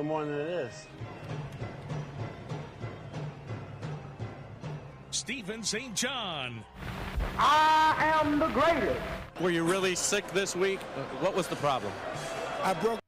no more than it is. Stephen St. John. I am the greatest. Were you really sick this week? What was the problem? I broke.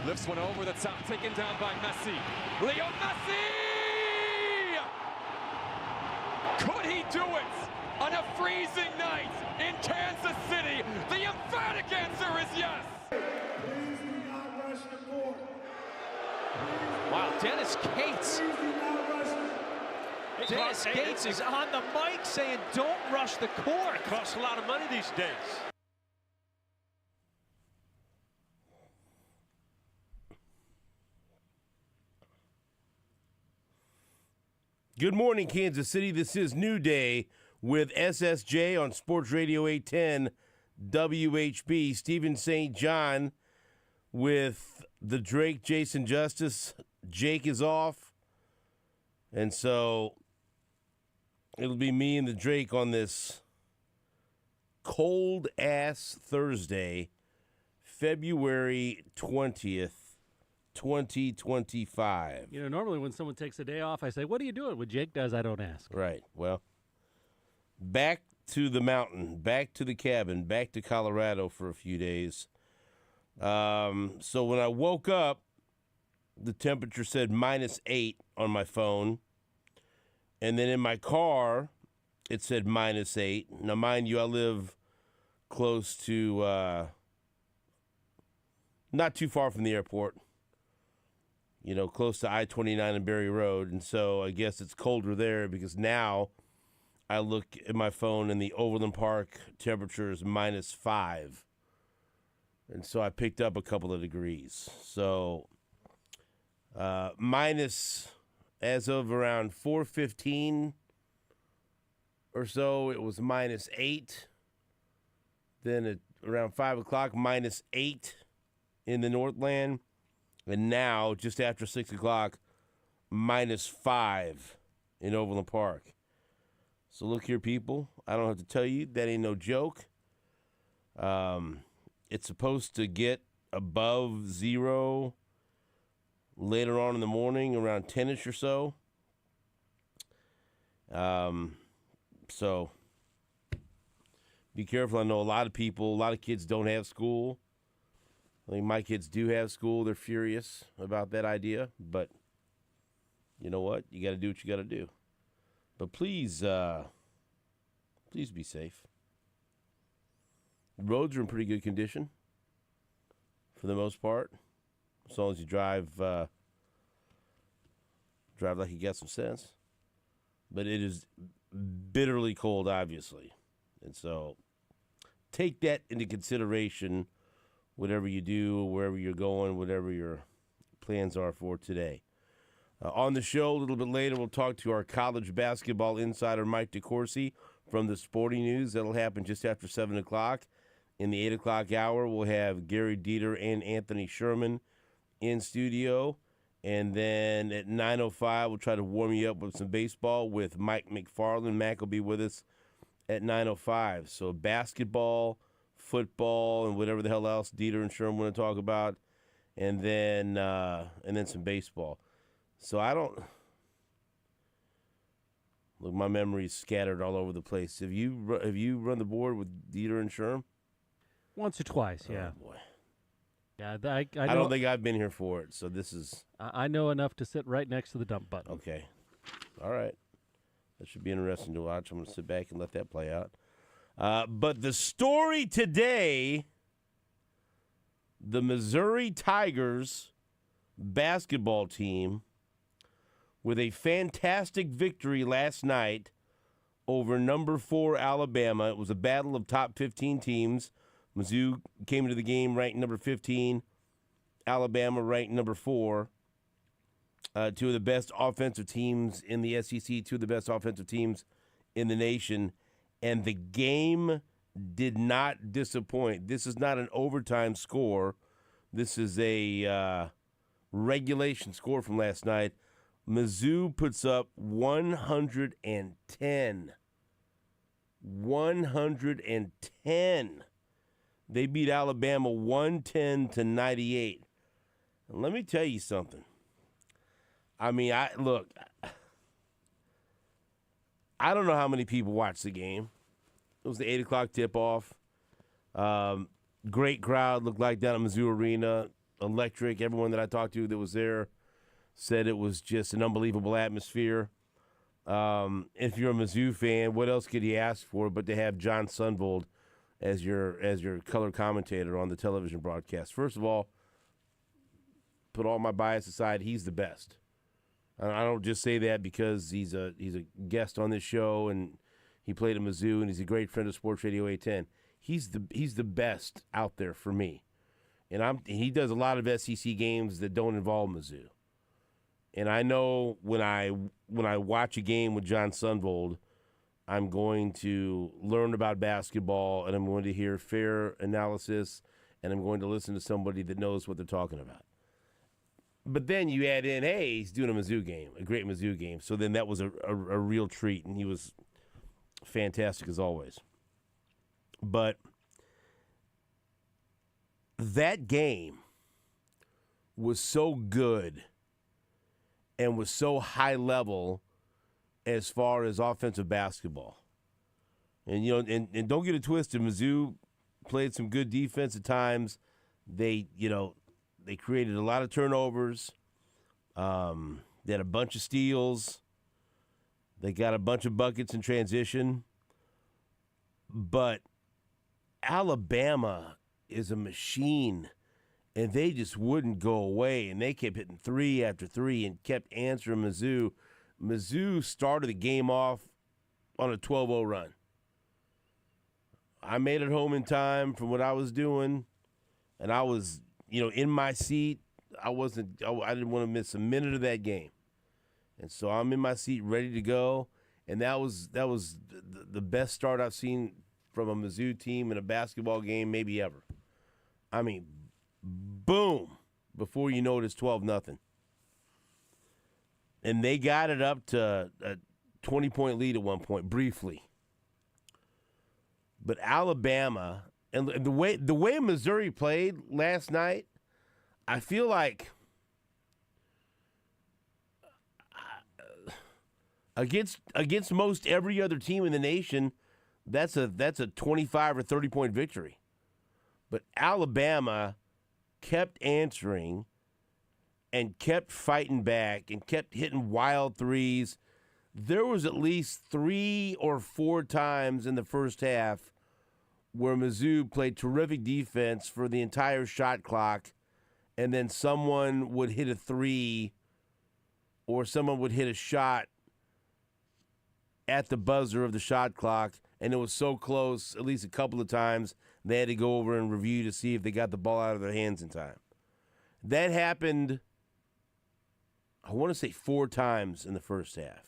Lifts one over the top, taken down by Messi. Leo Messi! Could he do it on a freezing night in Kansas City? The emphatic answer is yes! Please do not rush the court. Wow, Dennis Gates. Please do not rush the Dennis Gates is on the mic saying, don't rush the court. It costs a lot of money these days. Good morning, Kansas City. This is New Day with SSJ on Sports Radio 810 WHB. Stephen St. John with the Drake, Jason Justice. Jake is off. And so it'll be me and the Drake on this cold-ass Thursday, February 20th. 2025. You know, normally when someone takes a day off, I say, what are you doing? When Jake does, I don't ask. Right. Well, back to the mountain, back to the cabin, back to Colorado for a few days. So when I woke up, the temperature said -8 on my phone. And then in my car, it said -8. Now, mind you, I live close to, not too far from the airport. You know, close to I-29 and Berry Road. And so I guess it's colder there because now I look at my phone and the Overland Park temperature is -5. And so I picked up a couple of degrees. So minus, as of around 4:15 or so, it was -8. Then at around 5 o'clock, -8 in the Northland. And now, just after 6 o'clock, -5 in Overland Park. So look here, people. I don't have to tell you, that ain't no joke. It's supposed to get above 0 later on in the morning, around 10-ish or so. So be careful. I know a lot of people, a lot of kids don't have school. I mean, my kids do have school. They're furious about that idea, but you know what? You got to do what you got to do. But please be safe. The roads are in pretty good condition for the most part, as long as you drive like you got some sense. But it is bitterly cold, obviously, and so take that into consideration. Whatever you do, wherever you're going, whatever your plans are for today. On the show a little bit later, we'll talk to our college basketball insider, Mike DeCourcy, from the Sporting News. That'll happen just after 7 o'clock. In the 8 o'clock hour, we'll have Gary Dieter and Anthony Sherman in studio. And then at 9:05, we'll try to warm you up with some baseball with Mike McFarland. Mac will be with us at 9:05. So basketball, football, and whatever the hell else Dieter and Sherm want to talk about, and then some baseball. So I don't look. My memory's scattered all over the place. Have you run the board with Dieter and Sherm? Once or twice, yeah. Oh boy. Yeah, I don't think I've been here for it. So this is I know enough to sit right next to the dump button. okay. All right. That should be interesting to watch. I'm going to sit back and let that play out. But the story today, the Missouri Tigers basketball team with a fantastic victory last night over number 4 Alabama. It was a battle of top 15 teams. Mizzou came into the game ranked number 15. Alabama ranked number 4. Two of the best offensive teams in the SEC, two of the best offensive teams in the nation. And the game did not disappoint. This is not an overtime score. This is a regulation score from last night. Mizzou puts up 110. 110. They beat Alabama 110-98. And let me tell you something. I mean, I don't know how many people watched the game. It was the 8 o'clock tip-off. Great crowd, looked like down at Mizzou Arena. Electric. Everyone that I talked to that was there said it was just an unbelievable atmosphere. If you're a Mizzou fan, what else could you ask for but to have John Sundvold as your color commentator on the television broadcast? First of all, put all my bias aside, he's the best. I don't just say that because he's a guest on this show and he played at Mizzou and he's a great friend of Sports Radio 810. He's the best out there for me, and he does a lot of SEC games that don't involve Mizzou. And I know when I watch a game with John Sundvold, I'm going to learn about basketball and I'm going to hear fair analysis and I'm going to listen to somebody that knows what they're talking about. But then you add in, hey, he's doing a Mizzou game, a great Mizzou game. So then that was a real treat, and he was fantastic as always. But that game was so good and was so high level as far as offensive basketball. And, and don't get it twisted, Mizzou played some good defense at times. They created a lot of turnovers. They had a bunch of steals. They got a bunch of buckets in transition. But Alabama is a machine, and they just wouldn't go away. And they kept hitting 3 after 3 and kept answering Mizzou. Mizzou started the game off on a 12-0 run. I made it home in time from what I was doing, and I was in my seat. I didn't want to miss a minute of that game. And so I'm in my seat ready to go. And that was the best start I've seen from a Mizzou team in a basketball game maybe ever. I mean, boom, before you know it, it's 12-0. And they got it up to a 20-point lead at one point, briefly. But Alabama, and the way Missouri played last night, I feel like against most every other team in the nation, that's a 25 or 30-point victory. But Alabama kept answering and kept fighting back and kept hitting wild threes. There was at least 3 or 4 times in the first half where Mizzou played terrific defense for the entire shot clock, and then someone would hit a 3 or someone would hit a shot at the buzzer of the shot clock, and it was so close at least a couple of times they had to go over and review to see if they got the ball out of their hands in time. That happened, I want to say 4 times in the first half.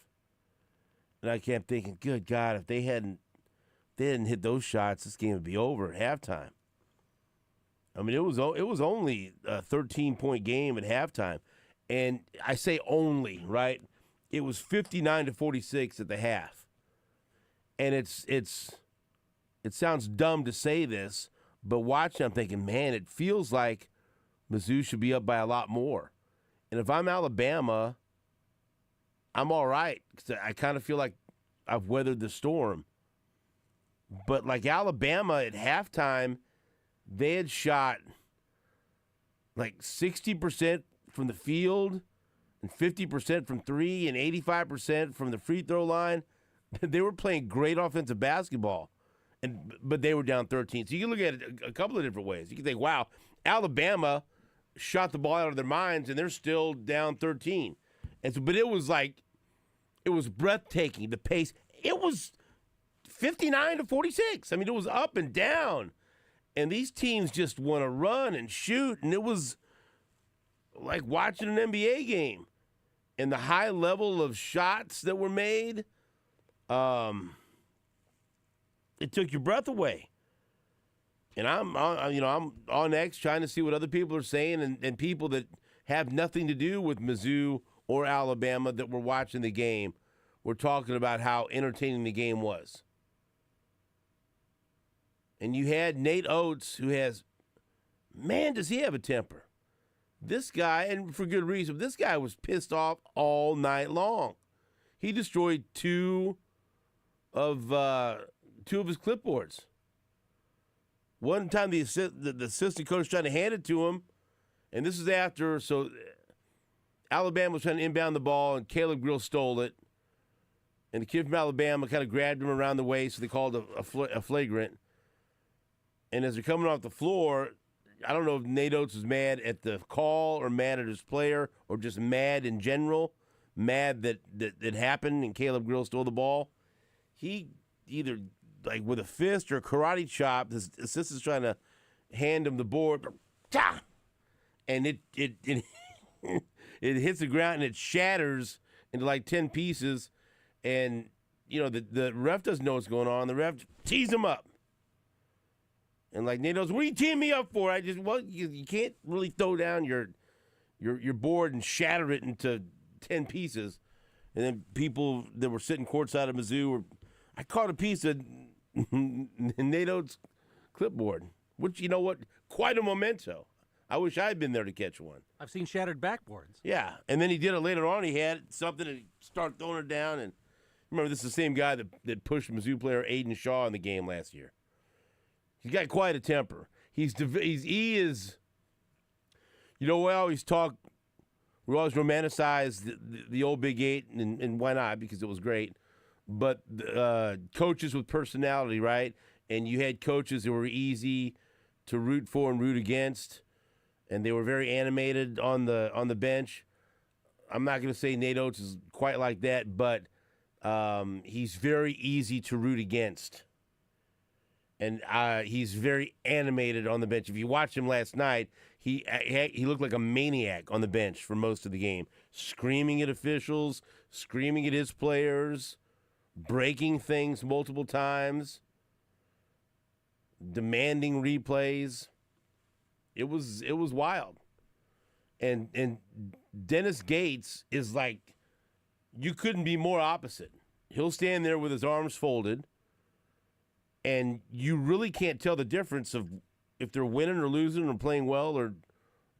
And I kept thinking, good God, if they hadn't hit those shots, this game would be over at halftime. I mean, it was only a 13-point game at halftime. And I say only, right? It was 59-46 at the half. And it sounds dumb to say this, but watching, I'm thinking, man, it feels like Mizzou should be up by a lot more. And if I'm Alabama, I'm all right, 'cause I kind of feel like I've weathered the storm. But like Alabama at halftime, they had shot like 60% from the field and 50% from three and 85% from the free throw line. They were playing great offensive basketball, but they were down 13. So you can look at it a couple of different ways. You can think, wow, Alabama shot the ball out of their minds, and they're still down 13. And so, but it was breathtaking, the pace. It was 59-46. I mean, it was up and down. And these teams just want to run and shoot, and it was like watching an NBA game. And the high level of shots that were made, it took your breath away. And I'm on X trying to see what other people are saying, and people that have nothing to do with Mizzou or Alabama that were watching the game were talking about how entertaining the game was. And you had Nate Oates, who has, man, does he have a temper. This guy, and for good reason, this guy was pissed off all night long. He destroyed two of his clipboards. One time the assistant coach trying to hand it to him, and this is after, so Alabama was trying to inbound the ball, and Caleb Grill stole it. And the kid from Alabama kind of grabbed him around the waist, so they called a flagrant. And as they're coming off the floor, I don't know if Nate Oates was mad at the call or mad at his player or just mad in general, mad that it happened and Caleb Grill stole the ball. He either, like with a fist or a karate chop, his assistant's trying to hand him the board, and it it hits the ground and it shatters into like 10 pieces. And, the ref doesn't know what's going on. The ref tees him up. And like Nate knows, what are you teeing me up for? You can't really throw down your board and shatter it into 10 pieces. And then people that were sitting courtside of Mizzou I caught a piece of Nate Oates' clipboard, which, quite a memento. I wish I had been there to catch one. I've seen shattered backboards. Yeah, and then he did it later on. He had something and he started throwing it down. And remember, this is the same guy that pushed Mizzou player Aiden Shaw in the game last year. He's got quite a temper. We always romanticize the old Big Eight, and why not? Because it was great. But coaches with personality, right? And you had coaches who were easy to root for and root against, and they were very animated on the bench. I'm not going to say Nate Oates is quite like that, but he's very easy to root against. And he's very animated on the bench. If you watched him last night, he looked like a maniac on the bench for most of the game, screaming at officials, screaming at his players, breaking things multiple times, demanding replays. It was wild. And Dennis Gates is like, you couldn't be more opposite. He'll stand there with his arms folded, and you really can't tell the difference of if they're winning or losing or playing well or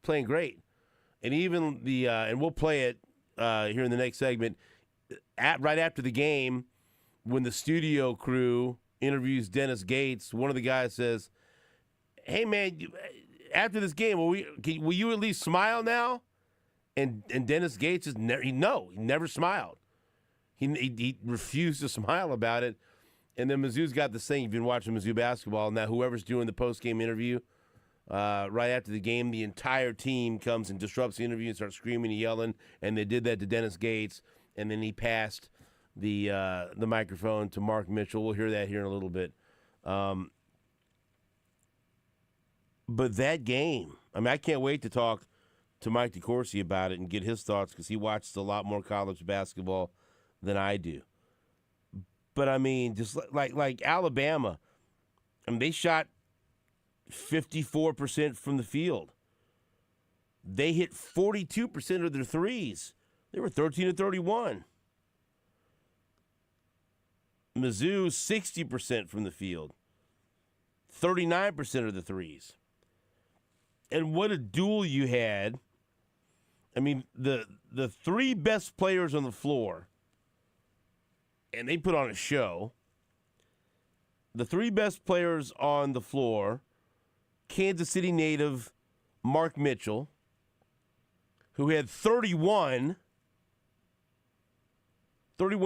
playing great. And even and we'll play it here in the next segment, right after the game, when the studio crew interviews Dennis Gates, one of the guys says, "Hey man, after this game, will you at least smile now?" And Dennis Gates he never smiled. He refused to smile about it. And then Mizzou's got this thing. You've been watching Mizzou basketball. Now whoever's doing the post-game interview, right after the game, the entire team comes and disrupts the interview and starts screaming and yelling. And they did that to Dennis Gates. And then he passed the microphone to Mark Mitchell. We'll hear that here in a little bit. But that game, I can't wait to talk to Mike DeCourcy about it and get his thoughts, because he watches a lot more college basketball than I do. But, just like Alabama, they shot 54% from the field. They hit 42% of their threes. They were 13 of 31. Mizzou, 60% from the field, 39% of the threes. And what a duel you had. I mean, the three best players on the floor, and they put on a show. The three best players on the floor, Kansas City native Mark Mitchell, who had 31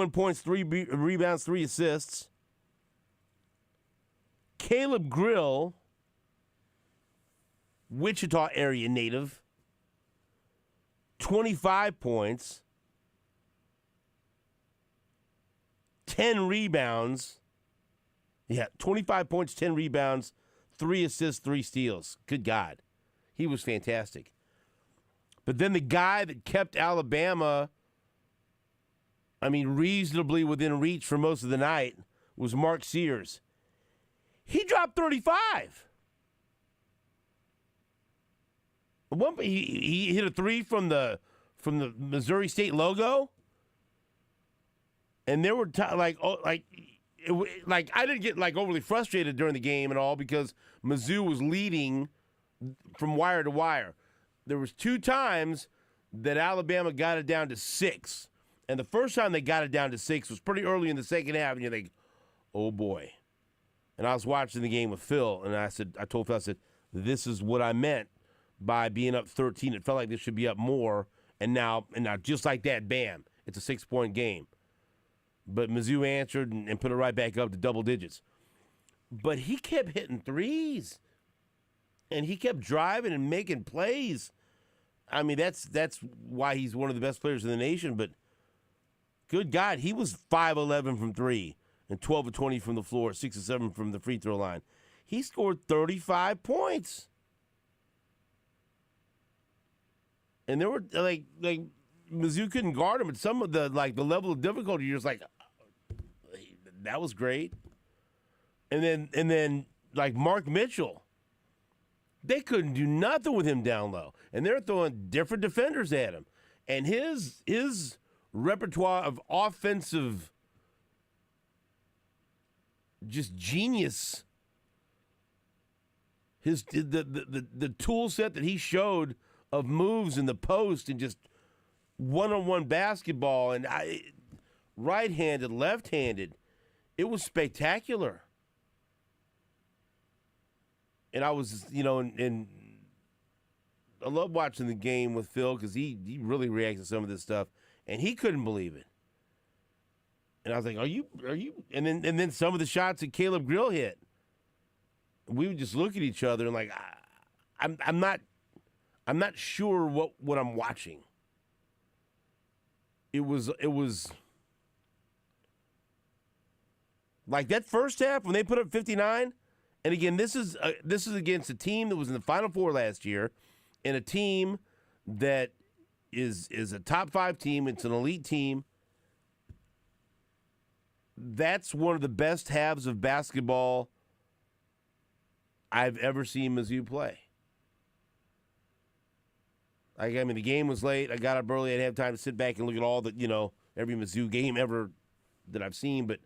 points, 3 rebounds, 3 assists. Caleb Grill, Wichita area native, 25 points, 10 rebounds. Yeah, 25 points, 10 rebounds, 3 assists, 3 steals. Good God. He was fantastic. But then the guy that kept Alabama, reasonably within reach for most of the night was Mark Sears. He dropped 35. He hit a 3 from the Missouri State logo. And there were I didn't get overly frustrated during the game at all because Mizzou was leading from wire to wire. There was 2 times that Alabama got it down to 6. And the first time they got it down to 6 was pretty early in the second half, and you're like, oh boy. And I was watching the game with Phil, and I told Phil, this is what I meant by being up 13. It felt like this should be up more, and now just like that, bam, it's a 6-point game. But Mizzou answered and put it right back up to double digits. But he kept hitting threes. And he kept driving and making plays. That's why he's one of the best players in the nation. But good God, he was 5-11 from 3 and 12 of 20 from the floor, 6 of 7 from the free throw line. He scored 35 points. And there were Mizzou couldn't guard him, but some of the level of difficulty, you're just like, that was great. And then Mark Mitchell, they couldn't do nothing with him down low. And they're throwing different defenders at him. And his repertoire of offensive just genius, the tool set that he showed of moves in the post and just one-on-one basketball and right-handed, left-handed. It was spectacular. And I was, and I love watching the game with Phil because he really reacts to some of this stuff, and he couldn't believe it. And I was like, are you? And then some of the shots that Caleb Grill hit, we would just look at each other and like, I'm not sure what I'm watching. It was like that first half when they put up 59. And again, this is against a team that was in the Final Four last year, and a team that is a top 5 team. It's an elite team. That's one of the best halves of basketball I've ever seen Mizzou play. The game was late. I got up early. I didn't have time to sit back and look at all the, every Mizzou game ever that I've seen. But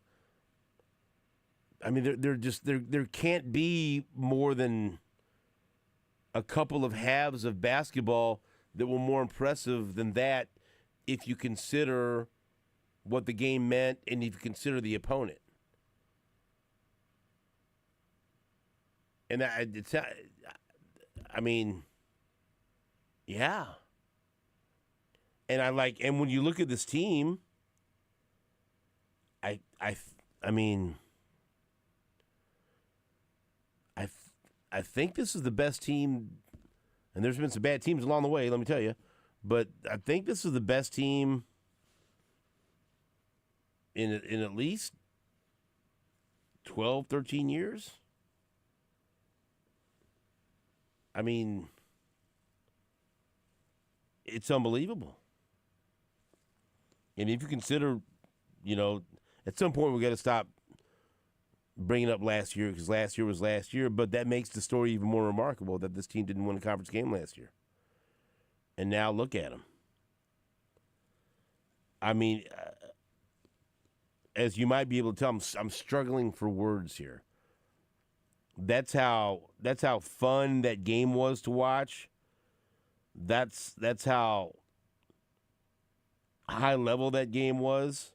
there can't be more than a couple of halves of basketball that were more impressive than that if you consider what the game meant and if you consider the opponent. And yeah. And when you look at this team, I think this is the best team, and there's been some bad teams along the way, let me tell you, but I think this is the best team in at least 12, 13 years. It's unbelievable. And if you consider, at some point we got to stop bringing up last year because last year was last year, but that makes the story even more remarkable that this team didn't win a conference game last year. And now look at them. as you might be able to tell, I'm struggling for words here. That's how fun that game was to watch. That's how high level that game was.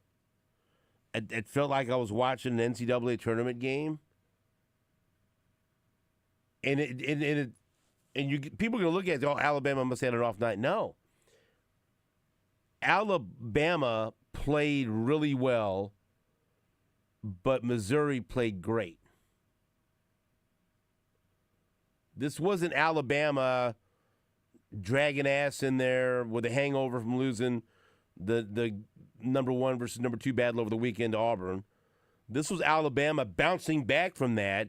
It felt like I was watching an NCAA tournament game. And people are going to look at it, Alabama must have had an off night. No. Alabama played really well, but Missouri played great. This wasn't Alabama dragging ass in there with a hangover from losing the number 1 versus number 2 battle over the weekend to Auburn. This was Alabama bouncing back from that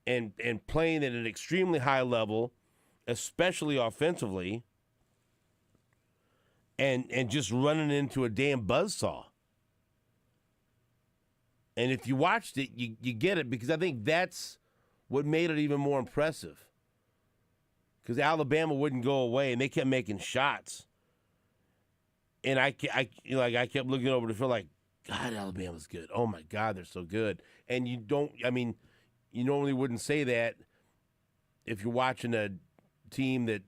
and playing at an extremely high level, especially offensively, and just running into a damn buzzsaw. And if you watched it, you get it, because I think that's what made it even more impressive. Because Alabama wouldn't go away, and they kept making shots. And I kept looking over to feel like, God, Alabama's good. Oh, my God, they're so good. And you normally wouldn't say that if you're watching a team that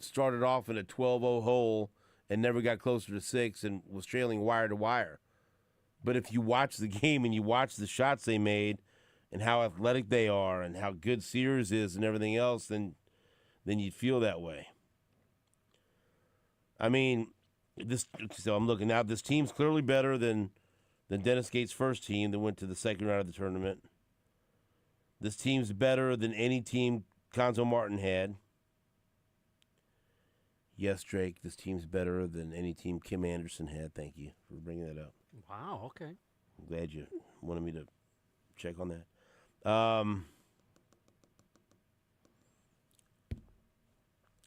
started off in a 12-0 hole and never got closer to 6 and was trailing wire to wire. But if you watch the game and you watch the shots they made and how athletic they are and how good Sears is and everything else, then you'd feel that way. I mean, so I'm looking now. This team's clearly better than Dennis Gates' first team that went to the second round of the tournament. This team's better than any team Conzo Martin had. Yes, Drake, this team's better than any team Kim Anderson had. Thank you for bringing that up. Wow, okay. I'm glad you wanted me to check on that.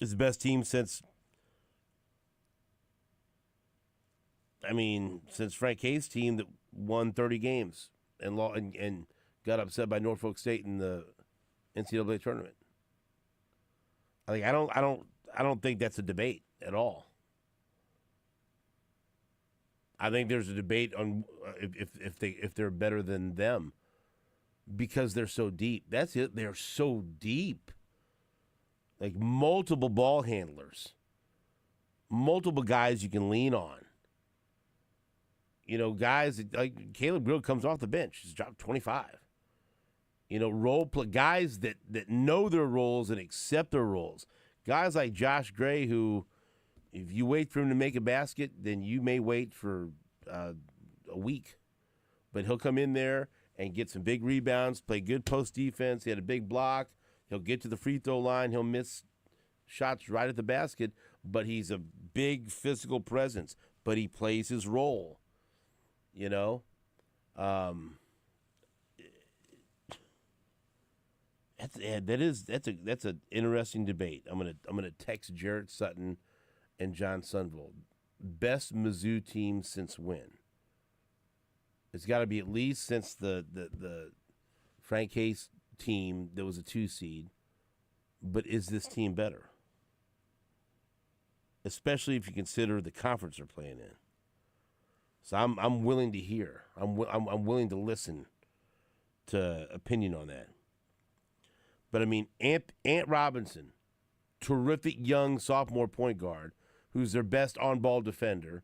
It's the best team since Frank Hayes' team that won 30 games and got upset by Norfolk State in the NCAA tournament. I don't think that's a debate at all. I think there's a debate on if they're better than them because they're so deep. That's it. They're so deep. Like multiple ball handlers, multiple guys you can lean on. You know, guys like Caleb Grill comes off the bench. He's dropped 25. You know, role play guys that know their roles and accept their roles. Guys like Josh Gray, who, if you wait for him to make a basket, then you may wait for a week. But he'll come in there and get some big rebounds, play good post defense. He had a big block. He'll get to the free throw line. He'll miss shots right at the basket, but he's a big physical presence. But he plays his role, you know. That's an interesting debate. I'm gonna text Jarrett Sutton and John Sunville. Best Mizzou team since when? It's got to be at least since the Frank Hayes team that was a 2 seed. But is this team better? Especially if you consider the conference they're playing in. So I'm willing to hear. I'm willing to listen to opinion on that. But I mean, Ant Robinson, terrific young sophomore point guard, who's their best on-ball defender,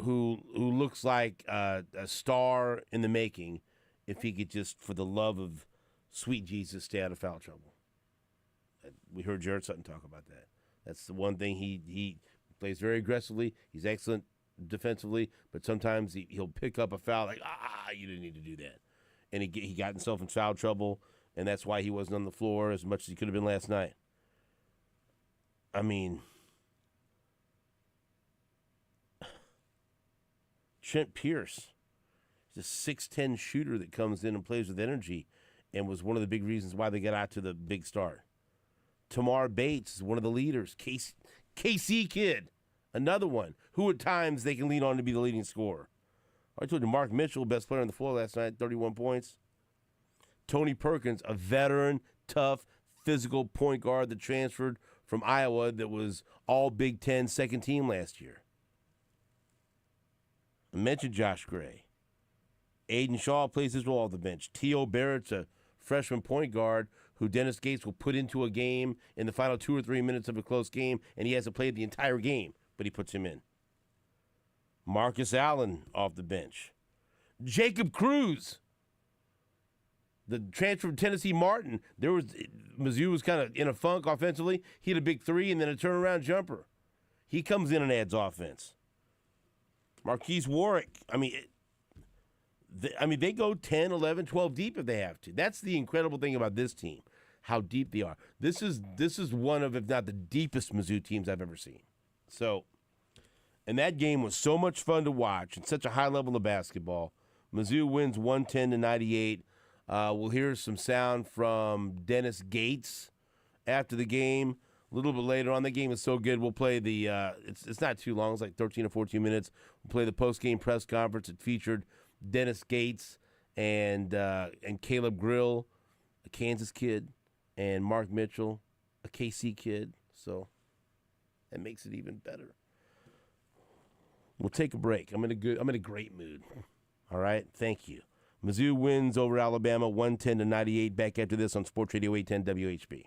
who looks like a star in the making, if he could just, for the love of sweet Jesus, stay out of foul trouble. We heard Jarrett Sutton talk about that. That's the one thing he plays very aggressively. He's excellent defensively, but sometimes he'll pick up a foul like, you didn't need to do that. And he got himself in foul trouble, and that's why he wasn't on the floor as much as he could have been last night. I mean, Trent Pierce is a 6'10" shooter that comes in and plays with energy and was one of the big reasons why they got out to the big start. Tamar Bates is one of the leaders. KC Kid, another one, who at times they can lean on to be the leading scorer. I told you, Mark Mitchell, best player on the floor last night, 31 points. Tony Perkins, a veteran, tough, physical point guard that transferred from Iowa that was all Big Ten second team last year. I mentioned Josh Gray. Aiden Shaw plays his role off the bench. T.O. Barrett's a freshman point guard who Dennis Gates will put into a game in the final 2 or 3 minutes of a close game, and he hasn't played the entire game, but he puts him in. Marcus Allen off the bench. Jacob Cruz, the transfer from Tennessee Martin. Mizzou was kind of in a funk offensively. He had a big three and then a turnaround jumper. He comes in and adds offense. Marquise Warwick. They go 10, 11, 12 deep if they have to. That's the incredible thing about this team, how deep they are. This is one of, if not the deepest Mizzou teams I've ever seen. So, and that game was so much fun to watch and such a high level of basketball. Mizzou wins 110-98. We'll hear some sound from Dennis Gates after the game. A little bit later on, the game is so good. We'll play the. It's not too long. It's like 13 or 14 minutes. We'll play the post-game press conference. It featured Dennis Gates and Caleb Grill, a Kansas kid, and Mark Mitchell, a KC kid. So that makes it even better. We'll take a break. I'm in a great mood. All right, thank you. Mizzou wins over Alabama 110-98. Back after this on Sports Radio 810 WHB.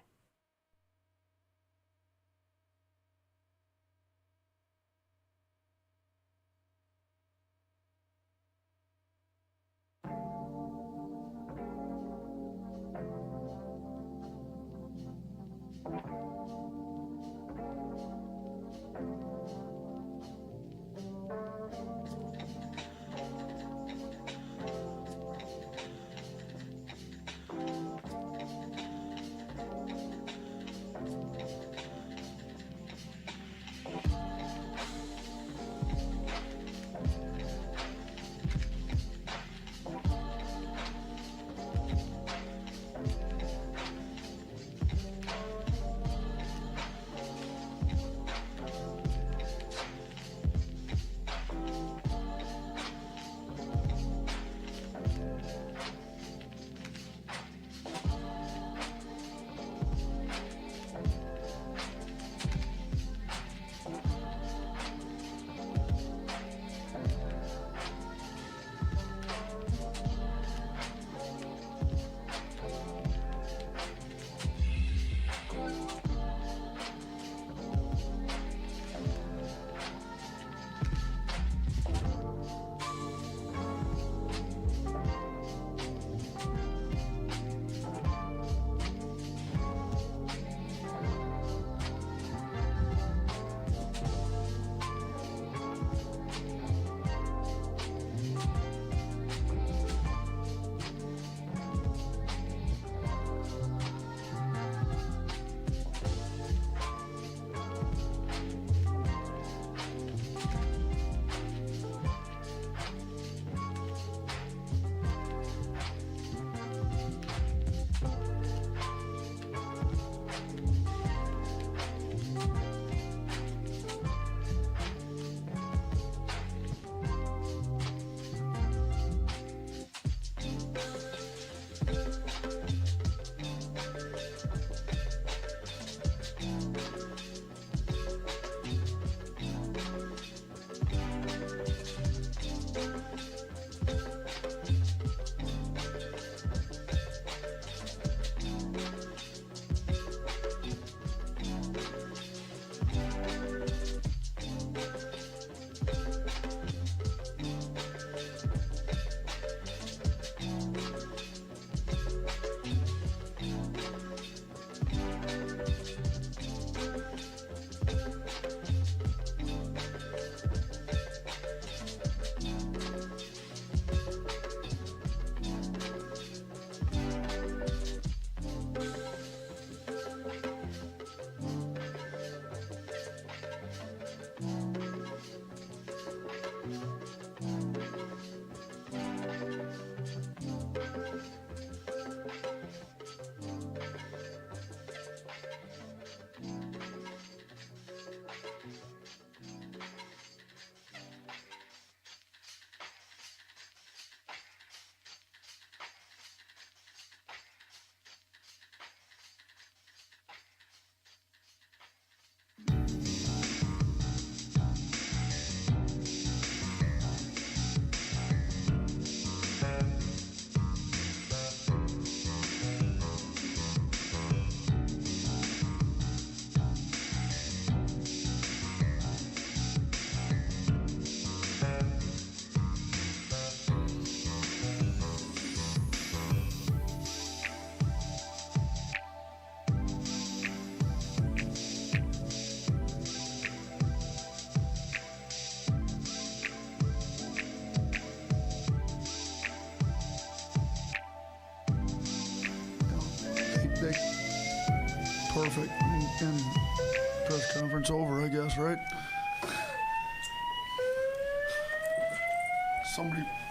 they perfect. And press conference over, I guess, right?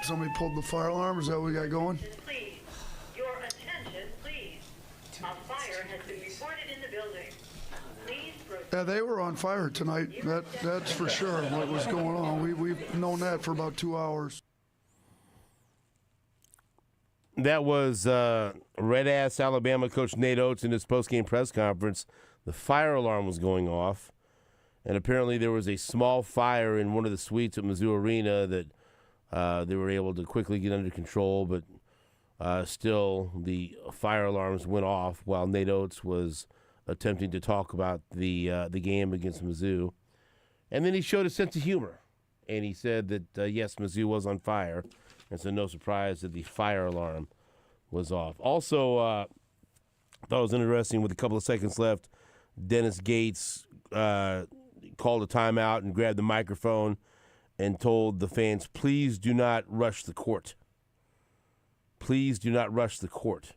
Somebody pulled the fire alarm. Is that what we got going? Please, your attention, please. A fire has been reported in the building. Please proceed. Yeah, they were on fire tonight. That's for sure. What was going on? We've known that for about 2 hours. That was red-ass Alabama coach Nate Oates in his post-game press conference. The fire alarm was going off, and apparently there was a small fire in one of the suites at Mizzou Arena that they were able to quickly get under control, but still the fire alarms went off while Nate Oates was attempting to talk about the game against Mizzou. And then he showed a sense of humor, and he said that, yes, Mizzou was on fire, and so no surprise that the fire alarm was off. Also, I thought it was interesting with a couple of seconds left, Dennis Gates called a timeout and grabbed the microphone and told the fans, please do not rush the court. Please do not rush the court.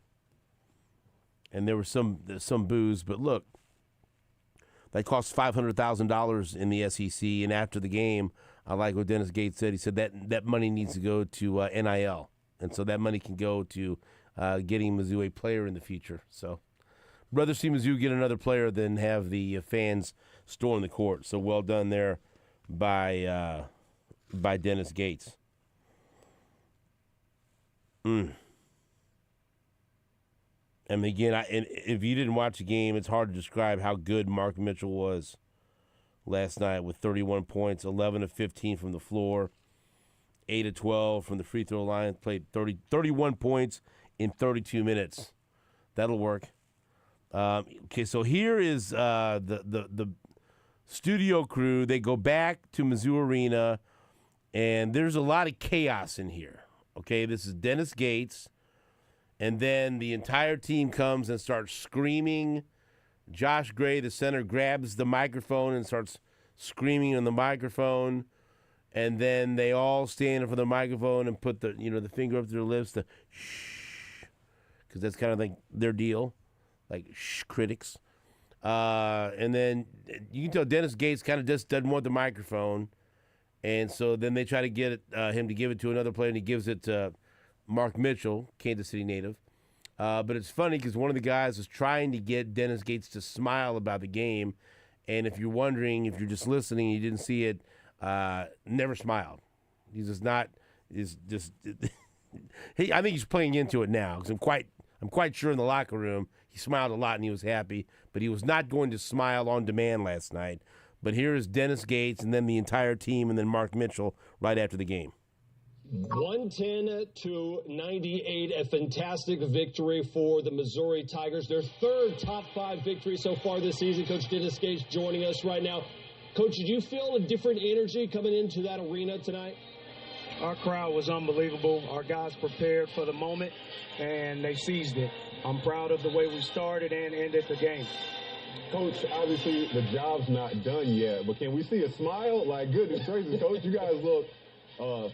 And there was some boos, but look, that cost $500,000 in the SEC, and after the game, I like what Dennis Gates said. He said that money needs to go to NIL, and so that money can go to getting Mizzou a player in the future. So rather see Mizzou get another player than have the fans storm the court. So well done there by Dennis Gates. And again, if you didn't watch the game, it's hard to describe how good Mark Mitchell was last night with 31 points, 11 of 15 from the floor, 8 of 12 from the free throw line, played 31 points in 32 minutes. That'll work. Okay, so here is the studio crew. They go back to Mizzou Arena, and there's a lot of chaos in here. Okay, this is Dennis Gates, and then the entire team comes and starts screaming. Josh Gray, the center, grabs the microphone and starts screaming on the microphone, and then they all stand in front of the microphone and put the finger up to their lips to shh, because that's kind of like their deal, like shh, critics. And then you can tell Dennis Gates kind of just doesn't want the microphone, and so then they try to get him to give it to another player, and he gives it to Mark Mitchell, Kansas City native. But it's funny because one of the guys was trying to get Dennis Gates to smile about the game, and if you're wondering, if you're just listening, you didn't see it, never smiled. He's just not. Is just. I think he's playing into it now because I'm quite sure in the locker room he smiled a lot and he was happy, but he was not going to smile on demand last night. But here is Dennis Gates and then the entire team and then Mark Mitchell right after the game. 110-98, a fantastic victory for the Missouri Tigers. Their third top 5 victory so far this season. Coach Dennis Gates joining us right now. Coach, did you feel a different energy coming into that arena tonight? Our crowd was unbelievable. Our guys prepared for the moment, and they seized it. I'm proud of the way we started and ended the game. Coach, obviously the job's not done yet, but can we see a smile? Like, goodness gracious, Coach, you guys look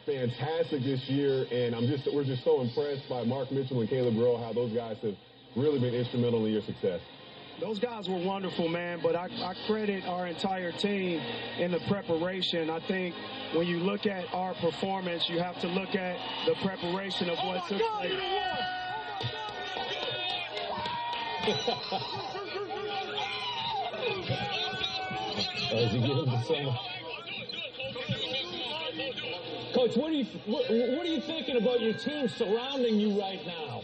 fantastic this year, and we're just so impressed by Mark Mitchell and Caleb Grohl, how those guys have really been instrumental in your success. Those guys were wonderful, man, but I credit our entire team in the preparation. I think when you look at our performance, you have to look at the preparation of what took place. As you get into some... Coach, what are you thinking about your team surrounding you right now?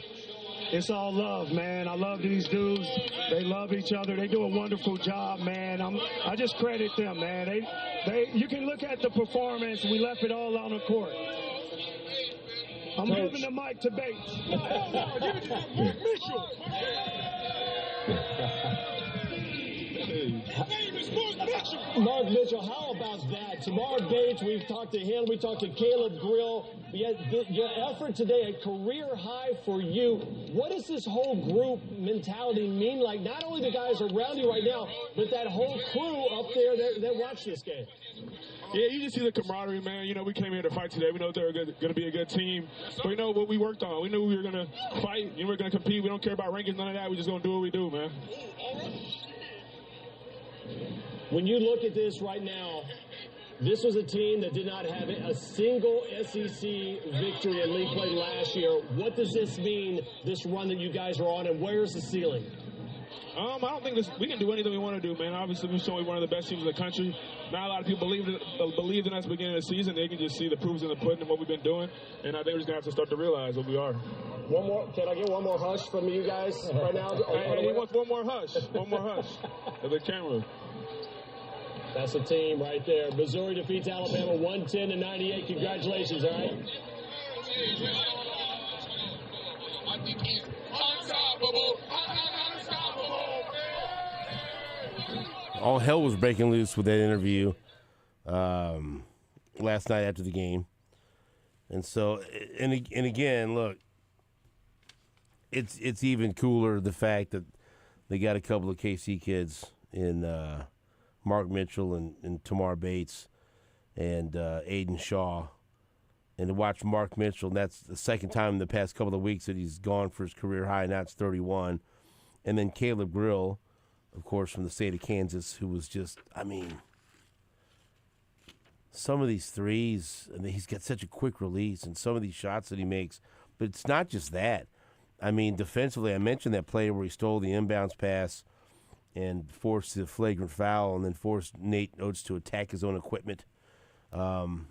It's all love, man. I love these dudes. They love each other. They do a wonderful job, man. I just credit them, man. You can look at the performance. We left it all on the court. I'm giving the mic to Bates. Give it to Mitchell. Mark Mitchell, how about that? Tamar Bates, we've talked to him. We talked to Caleb Grill. Your effort today, a career high for you. What does this whole group mentality mean? Like, not only the guys around you right now, but that whole crew up there that watch this game. Yeah, you just see the camaraderie, man. You know, we came here to fight today. We know they're going to be a good team. But we know what we worked on. We knew we were going to fight. We were going to compete. We don't care about rankings, none of that. We're just going to do what we do, man. When you look at this right now, this was a team that did not have a single SEC victory in league play last year. What does this mean, this run that you guys are on, and where's the ceiling? I don't think we can do anything we want to do, man. Obviously, we've shown we're one of the best teams in the country. Not a lot of people believed in us at the beginning of the season. They can just see the proofs in the pudding and what we've been doing. And I think we're just going to have to start to realize what we are. One more. Can I get one more hush from you guys right now? He wants one more hush. One more hush. To the camera. That's the team right there. Missouri defeats Alabama 110-98. Congratulations, all right? All hell was breaking loose with that interview last night after the game. And so, and again, look, it's even cooler the fact that they got a couple of KC kids in Mark Mitchell and Tamar Bates and Aiden Shaw. And to watch Mark Mitchell, and that's the second time in the past couple of weeks that he's gone for his career high, now it's 31. And then Caleb Grill, of course, from the state of Kansas, who was just, I mean, some of these threes, and he's got such a quick release, and some of these shots that he makes. But it's not just that. I mean, defensively, I mentioned that play where he stole the inbounds pass and forced the flagrant foul and then forced Nate Oates to attack his own equipment. And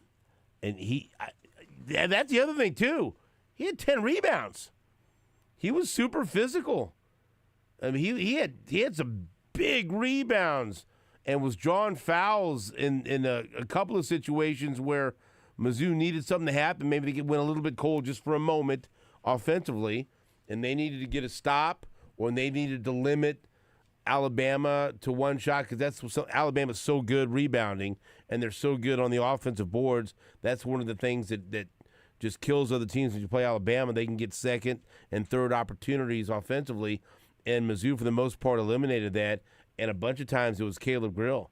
that's the other thing, too. He had 10 rebounds. He was super physical. I mean, he had some big rebounds and was drawing fouls in a couple of situations where Mizzou needed something to happen. Maybe they went a little bit cold just for a moment offensively, and they needed to get a stop, or they needed to limit Alabama to one shot, because Alabama's so good rebounding, and they're so good on the offensive boards. That's one of the things that just kills other teams when you play Alabama. They can get second and third opportunities offensively, and Mizzou, for the most part, eliminated that, and a bunch of times it was Caleb Grill.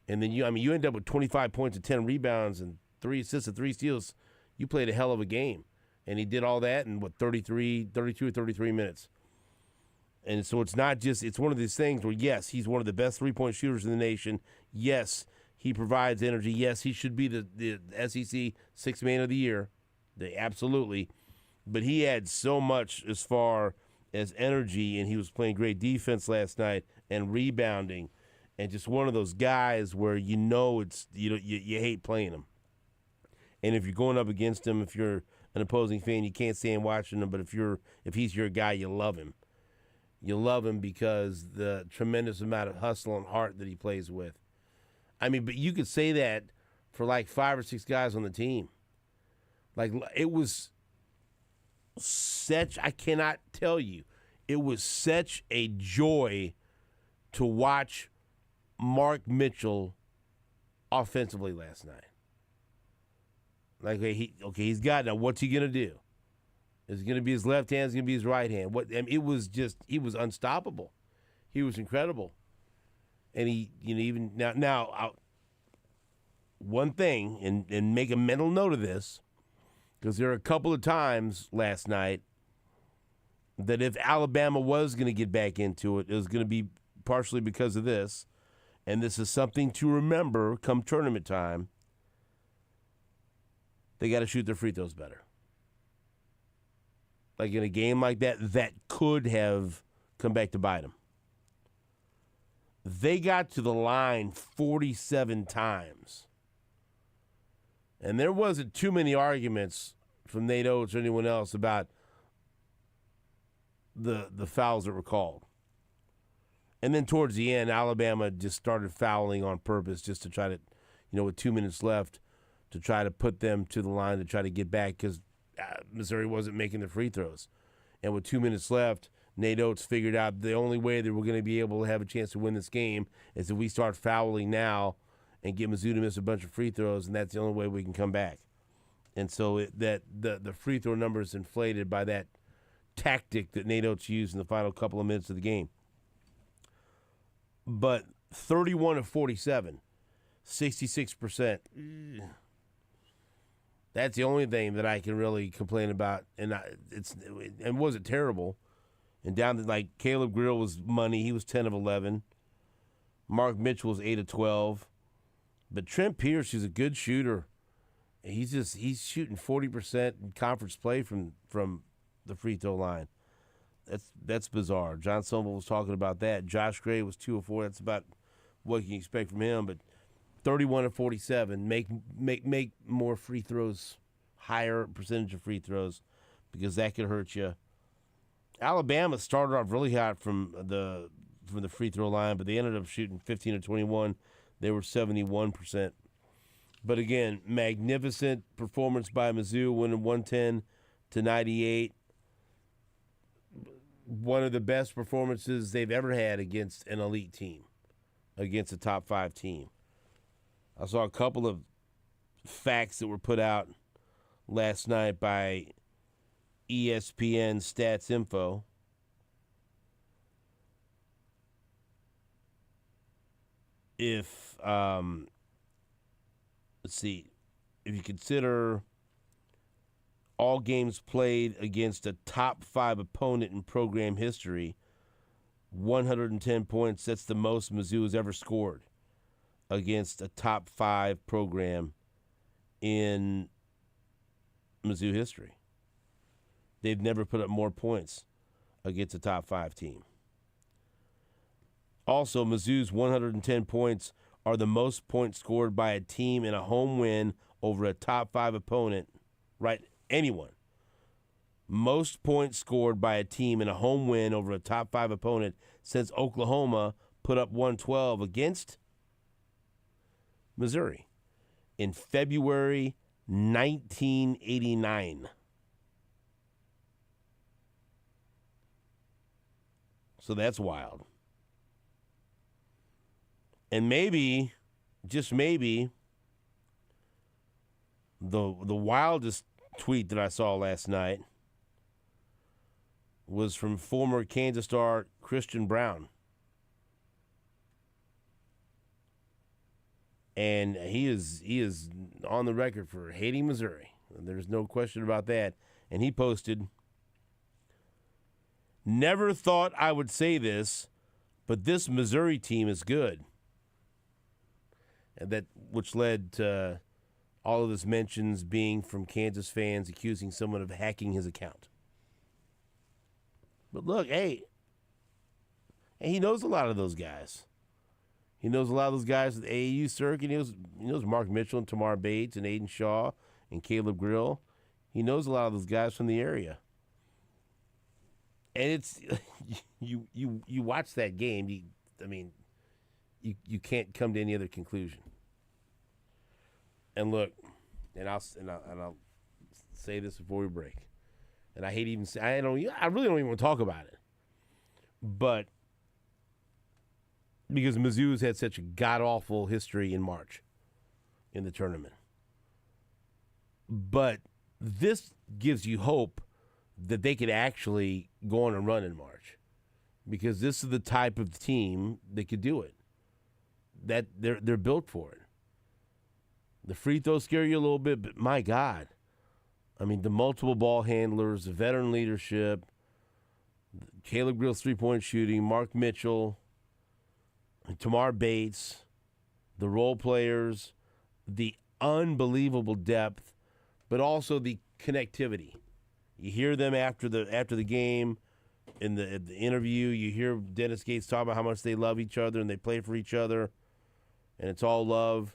And then you end up with 25 points and 10 rebounds and 3 assists and 3 steals. You played a hell of a game. And he did all that in, 32 or 33 minutes. And so it's not just – it's one of these things where, yes, he's one of the best three-point shooters in the nation. Yes, he provides energy. Yes, he should be the SEC Sixth Man of the Year. Absolutely. But he had so much as far as energy, and he was playing great defense last night and rebounding, and just one of those guys where it's you hate playing him. And if you're going up against him, if you're an opposing fan, you can't stand watching him. But if he's your guy, you love him. You love him because the tremendous amount of hustle and heart that he plays with. I mean, but you could say that for like 5 or 6 guys on the team. Like, it was I cannot tell you, it was such a joy to watch Mark Mitchell offensively last night. Like, he's got it. Now, what's he going to do? Is it going to be his left hand? Is it going to be his right hand? It was just, he was unstoppable. He was incredible. And he, even now, one thing, and make a mental note of this, because there are a couple of times last night that if Alabama was going to get back into it, it was going to be partially because of this. And this is something to remember come tournament time. They got to shoot their free throws better. Like in a game like that could have come back to bite them. They got to the line 47 times. And there wasn't too many arguments from Nate Oates or anyone else about the fouls that were called. And then towards the end, Alabama just started fouling on purpose just to try to, with 2 minutes left, to try to put them to the line to try to get back because Missouri wasn't making the free throws. And with 2 minutes left, Nate Oates figured out the only way that we're going to be able to have a chance to win this game is if we start fouling now and get Mizzou to miss a bunch of free throws, and that's the only way we can come back. And so the free throw number is inflated by that tactic that Nate Oates used in the final couple of minutes of the game. But 31 of 47, 66%. That's the only thing that I can really complain about, and it wasn't terrible. And down to like Caleb Grill was money; he was 10 of 11. Mark Mitchell was 8 of 12. But Trent Pierce is a good shooter. He's shooting 40% in conference play from the free throw line. That's bizarre. John Sobel was talking about that. Josh Gray was 2 of 4. That's about what you can expect from him. But 31 of 47. Make more free throws, higher percentage of free throws, because that could hurt you. Alabama started off really hot from the free throw line, but they ended up shooting 15 of 21. They were 71%. But again, magnificent performance by Mizzou, winning 110-98. One of the best performances they've ever had against an elite team, against a top 5 team. I saw a couple of facts that were put out last night by ESPN Stats Info. If let's see, if you consider all games played against a top 5 opponent in program history, 110 points, that's the most Mizzou has ever scored against a top 5 program in Mizzou history. They've never put up more points against a top 5 team. Also, Mizzou's 110 points are the most points scored by a team in a home win over a top 5 opponent, right? Anyone. Most points scored by a team in a home win over a top 5 opponent since Oklahoma put up 112 against Missouri in February 1989. So that's wild. And maybe, just maybe, the wildest tweet that I saw last night was from former Kansas star Christian Brown. And he is on the record for hating Missouri. There's no question about that. And he posted, "Never thought I would say this, but this Missouri team is good." And that, which led to all of his mentions being from Kansas fans accusing someone of hacking his account. But look, hey, he knows a lot of those guys. He knows a lot of those guys at the AAU circuit. He knows Mark Mitchell and Tamar Bates and Aiden Shaw and Caleb Grill. He knows a lot of those guys from the area. And it's you watch that game. You can't come to any other conclusion. And look, and I'll say this before we break. And I hate even say, I really don't even want to talk about it. But because Mizzou's had such a god-awful history in March in the tournament. But this gives you hope that they could actually go on a run in March, because this is the type of team that could do it. That they're built for it. The free throws scare you a little bit, but my God, I mean, the multiple ball handlers, the veteran leadership, Caleb Grill's three-point shooting, Mark Mitchell, Tamar Bates, the role players, the unbelievable depth, but also the connectivity. You hear them after the game, in the interview, you hear Dennis Gates talk about how much they love each other and they play for each other, and it's all love.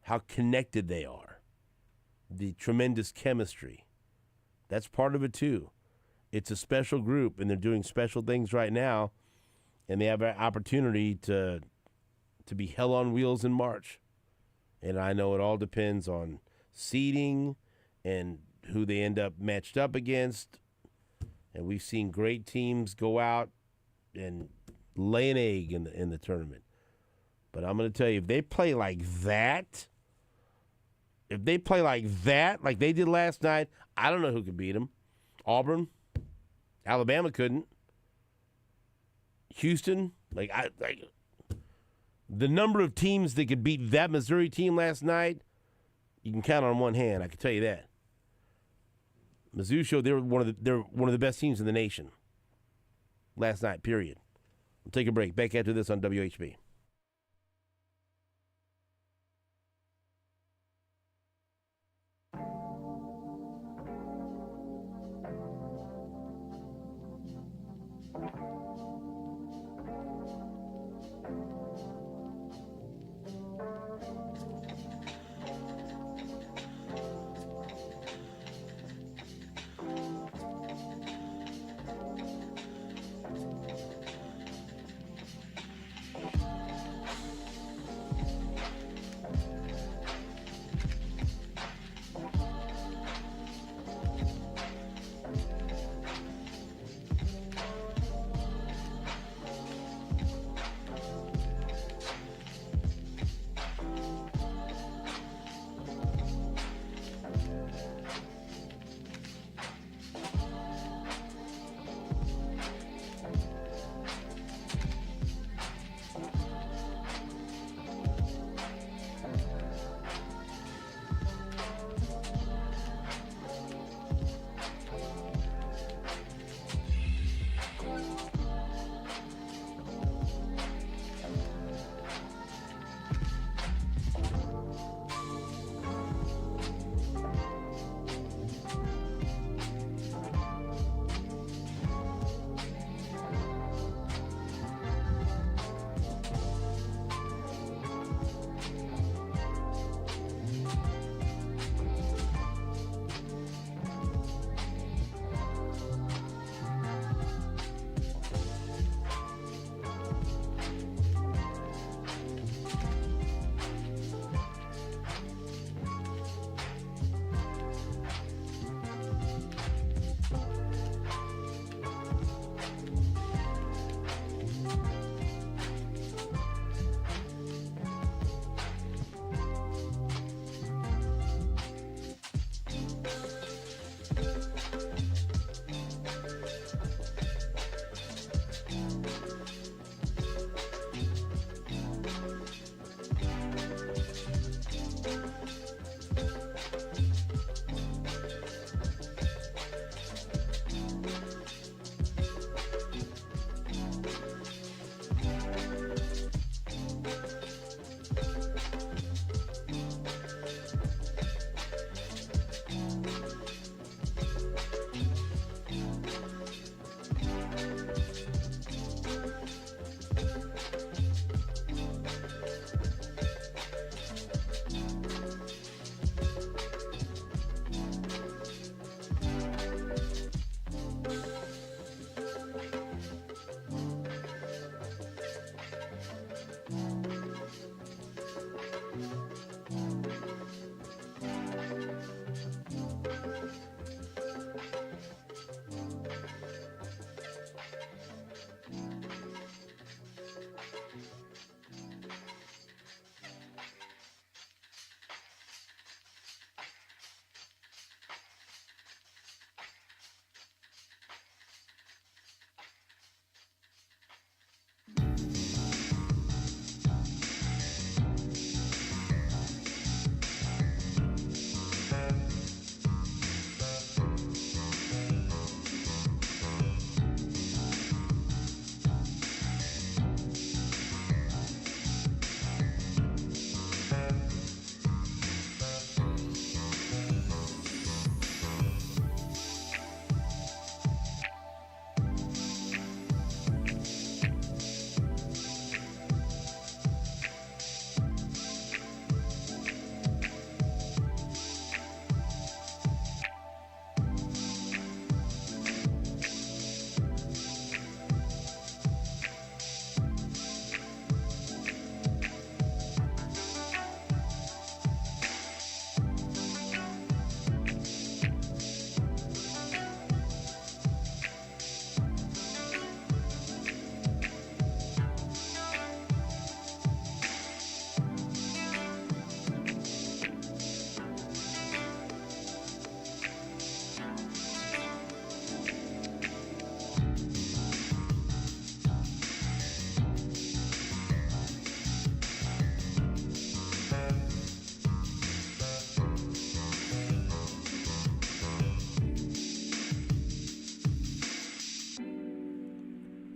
How connected they are. The tremendous chemistry. That's part of it too. It's a special group, and they're doing special things right now, and they have an opportunity to be hell on wheels in March. And I know it all depends on seeding and who they end up matched up against And we've seen great teams go out and lay an egg in the tournament. But I'm going to tell you, if they play like that, like they did last night, I don't know who could beat them. Auburn, Alabama couldn't. Houston, the number of teams that could beat that Missouri team last night, you can count on one hand. I can tell you that. Mizzou showed they're one of the best teams in the nation last night. Period. We'll take a break. Back after this on WHB.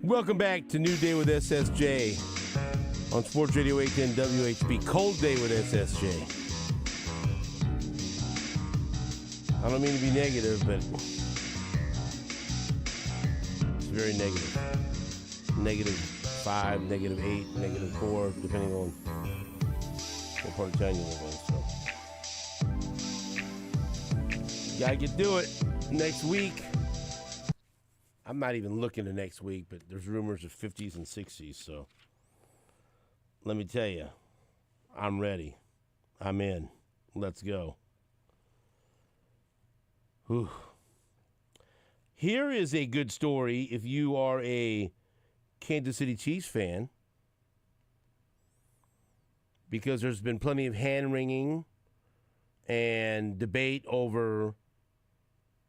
Welcome back to New Day with SSJ on Sports Radio 810 WHB. Cold Day with SSJ. I don't mean to be negative, but it's very negative. -5, -8, -4, depending on what part of town you live in. So, gotta get to it next week. I'm not even looking to next week, but there's rumors of 50s and 60s. So, let me tell you, I'm ready. I'm in. Let's go. Whew. Here is a good story if you are a Kansas City Chiefs fan, because there's been plenty of hand-wringing and debate over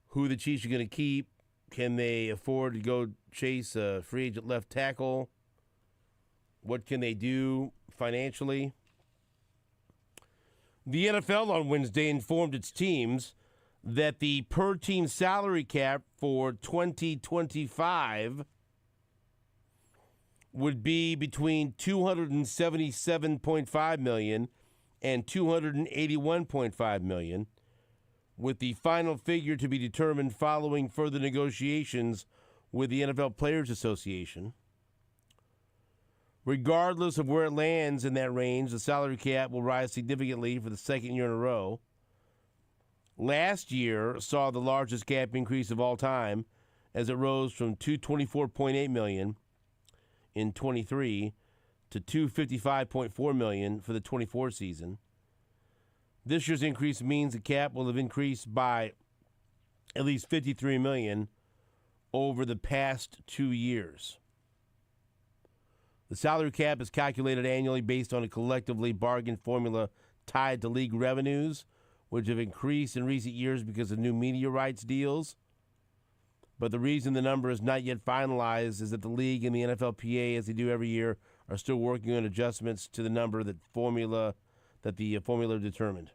who the Chiefs are going to keep. Can they afford to go chase a free agent left tackle? What can they do financially? The NFL on Wednesday informed its teams that the per-team salary cap for 2025 would be between $277.5 million and $281.5 million, with the final figure to be determined following further negotiations with the NFL Players Association. Regardless of where it lands in that range, the salary cap will rise significantly for the second year in a row. Last year saw the largest cap increase of all time, as it rose from $224.8 million in 23 to $255.4 million for the 24 season. This year's increase means the cap will have increased by at least $53 million over the past 2 years. The salary cap is calculated annually based on a collectively bargained formula tied to league revenues, which have increased in recent years because of new media rights deals. But the reason the number is not yet finalized is that the league and the NFLPA, as they do every year, are still working on adjustments to the number that the formula determined.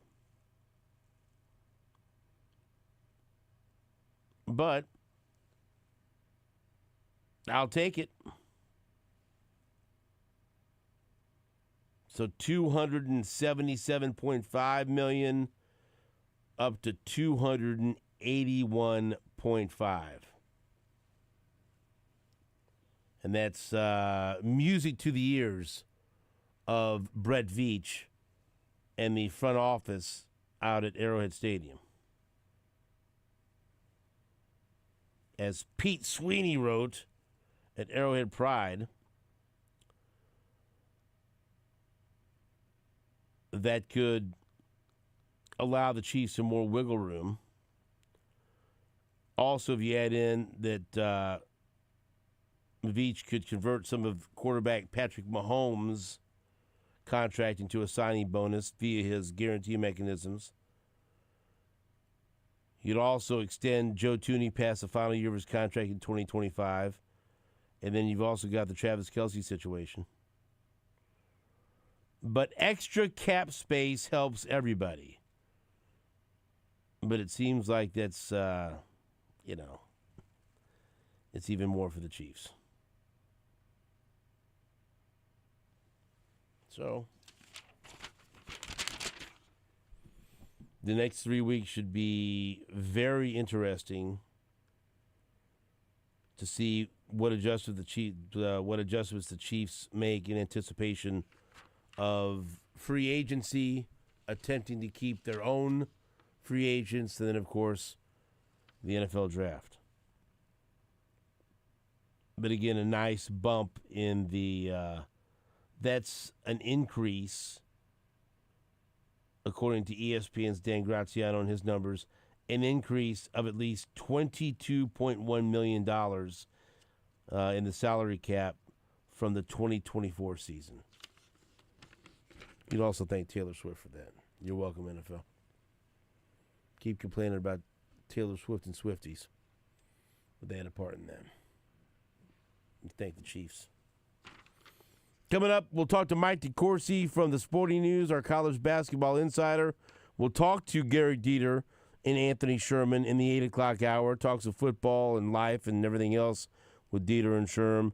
But I'll take it. So $277.5 million up to $281.5. And that's music to the ears of Brett Veach and the front office out at Arrowhead Stadium. As Pete Sweeney wrote at Arrowhead Pride, that could allow the Chiefs some more wiggle room. Also, if you add in that Veach could convert some of quarterback Patrick Mahomes' contract into a signing bonus via his guarantee mechanisms. You'd also extend Joe Thuney past the final year of his contract in 2025. And then you've also got the Travis Kelce situation. But extra cap space helps everybody. But it seems like that's, it's even more for the Chiefs. So, the next 3 weeks should be very interesting to see what adjustments the Chiefs make in anticipation of free agency, attempting to keep their own free agents, and then, of course, the NFL draft. But again, a nice bump in the that's an increase, according to ESPN's Dan Graziano and his numbers, an increase of at least $22.1 million in the salary cap from the 2024 season. You'd also thank Taylor Swift for that. You're welcome, NFL. Keep complaining about Taylor Swift and Swifties, but they had a part in that. You thank the Chiefs. Coming up, we'll talk to Mike DeCourcy from the Sporting News, our college basketball insider. We'll talk to Gary Dieter and Anthony Sherman in the 8 o'clock hour. Talk some football and life and everything else with Dieter and Sherm.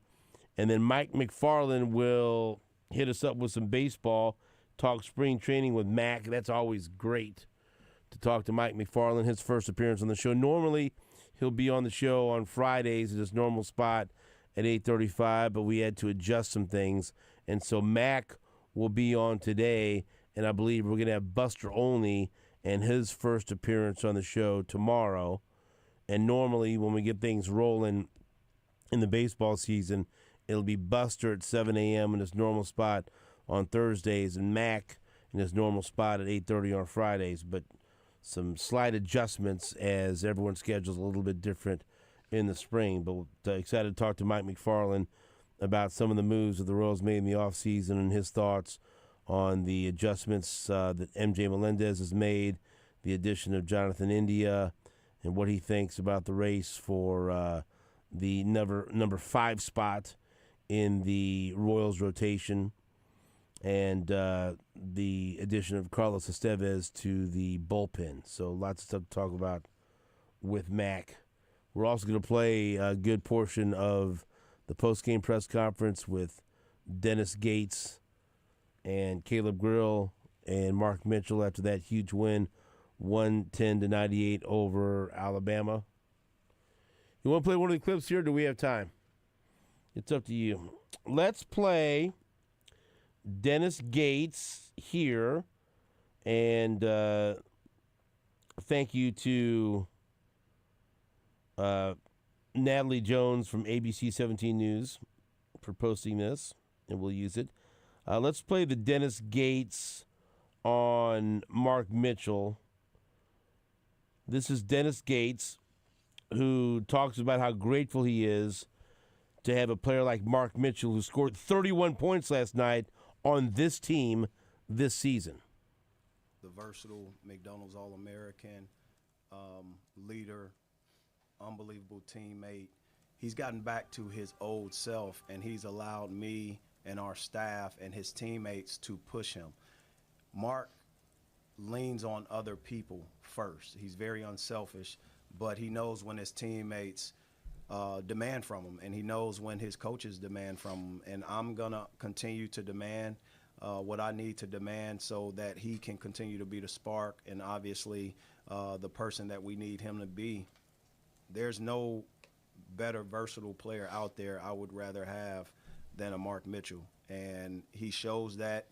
And then Mike McFarland will hit us up with some baseball, talk spring training with Mac. That's always great to talk to Mike McFarland, his first appearance on the show. Normally, he'll be on the show on Fridays at his normal spot at 8:35, but we had to adjust some things. And so Mac will be on today, and I believe we're going to have Buster Olney and his first appearance on the show tomorrow. And normally when we get things rolling in the baseball season, it'll be Buster at 7 a.m. in his normal spot on Thursdays and Mac in his normal spot at 8:30 on Fridays. But some slight adjustments as everyone's schedule's a little bit different in the spring. But excited to talk to Mike McFarland about some of the moves that the Royals made in the offseason and his thoughts on the adjustments that MJ Melendez has made, the addition of Jonathan India, and what he thinks about the race for the number 5 spot in the Royals rotation, and the addition of Carlos Estevez to the bullpen. So lots of stuff to talk about with Mac. We're also going to play a good portion of the post-game press conference with Dennis Gates and Caleb Grill and Mark Mitchell after that huge win, 110-98 over Alabama. You want to play one of the clips here, or do we have time? It's up to you. Let's play Dennis Gates here, and thank you to Natalie Jones from ABC 17 News for posting this, and we'll use it. Let's play the Dennis Gates on Mark Mitchell. This is Dennis Gates, who talks about how grateful he is to have a player like Mark Mitchell, who scored 31 points last night on this team this season. The versatile McDonald's All-American, leader, unbelievable teammate. He's gotten back to his old self, and he's allowed me and our staff and his teammates to push him. Mark leans on other people first. He's very unselfish, but he knows when his teammates demand from him, and he knows when his coaches demand from him. And I'm going to continue to demand what I need to demand so that he can continue to be the spark and obviously the person that we need him to be. There's no better versatile player out there I would rather have than a Mark Mitchell. And he shows that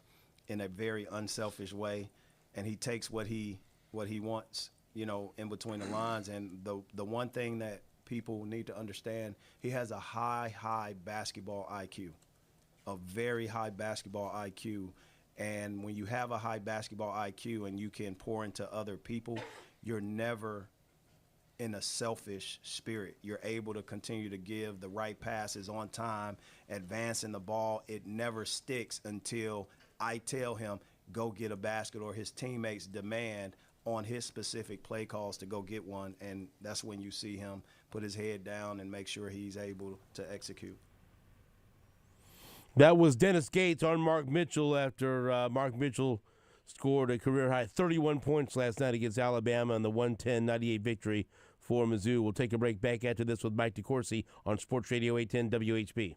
in a very unselfish way, and he takes what he wants, you know, in between the lines. And the one thing that people need to understand, he has a high basketball IQ, a very high basketball IQ. And when you have a high basketball IQ and you can pour into other people, you're never in a selfish spirit. You're able to continue to give the right passes on time, advancing the ball. It never sticks until I tell him, go get a basket, or his teammates demand on his specific play calls to go get one. And that's when you see him put his head down and make sure he's able to execute. That was Dennis Gates on Mark Mitchell after Mark Mitchell scored a career-high 31 points last night against Alabama in the 110-98 victory for Mizzou. We'll take a break back after this with Mike DeCourcy on Sports Radio 810 WHB.